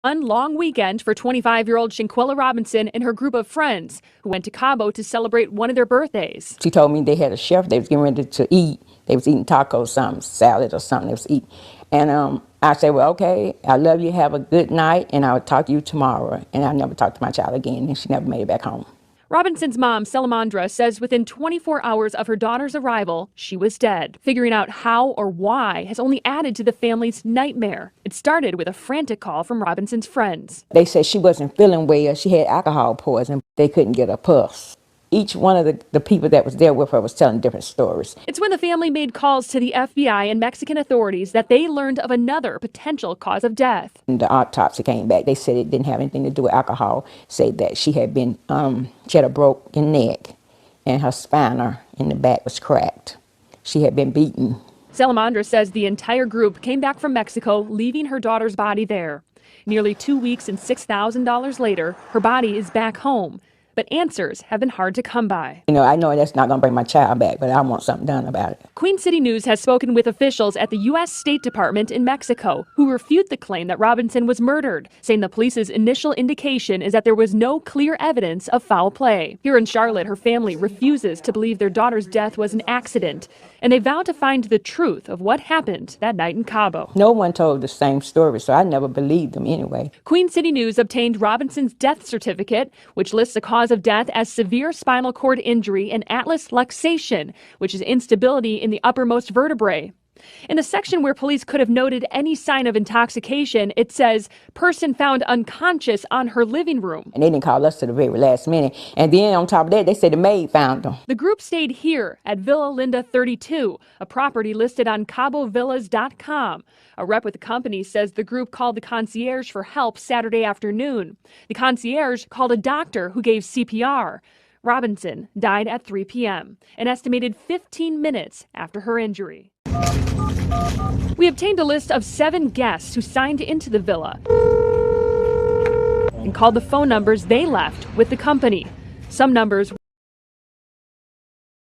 One long weekend for 25-year-old Shanquella Robinson and her group of friends who went to Cabo to celebrate one of their birthdays. She told me they had a chef they was getting ready to eat. They was eating tacos, something, salad or something they was eating. And I said, well, okay, I love you, have a good night, and I'll talk to you tomorrow. And I never talked to my child again, and she never made it back home. Robinson's mom, Salamandra, says within 24 hours of her daughter's arrival, she was dead. Figuring out how or why has only added to the family's nightmare. It started with a frantic call from Robinson's friends. They said she wasn't feeling well. She had alcohol poisoning. They couldn't get a pulse. Each one of the people that was there with her was telling different stories. It's when the family made calls to the FBI and Mexican authorities that they learned of another potential cause of death. And the autopsy came back. They said it didn't have anything to do with alcohol. Said that she had a broken neck and her spine in the back was cracked. She had been beaten. Salamandra says the entire group came back from Mexico, leaving her daughter's body there. Nearly 2 weeks and $6,000 later, her body is back home. But answers have been hard to come by. You know, I know that's not going to bring my child back, but I want something done about it. Queen City News has spoken with officials at the U.S. State Department in Mexico who refute the claim that Robinson was murdered, saying the police's initial indication is that there was no clear evidence of foul play. Here in Charlotte, her family refuses to believe their daughter's death was an accident, and they vow to find the truth of what happened that night in Cabo. No one told the same story, so I never believed them anyway. Queen City News obtained Robinson's death certificate, which lists a cause of death as severe spinal cord injury and atlas luxation, which is instability in the uppermost vertebrae. In the section where police could have noted any sign of intoxication, it says, person found unconscious on her living room. And they didn't call us to the very last minute. And then on top of that, they said the maid found them. The group stayed here at Villa Linda 32, a property listed on CaboVillas.com. A rep with the company says the group called the concierge for help Saturday afternoon. The concierge called a doctor who gave CPR. Robinson died at 3 p.m., an estimated 15 minutes after her injury. We obtained a list of 7 guests who signed into the villa and called the phone numbers they left with the company. Some numbers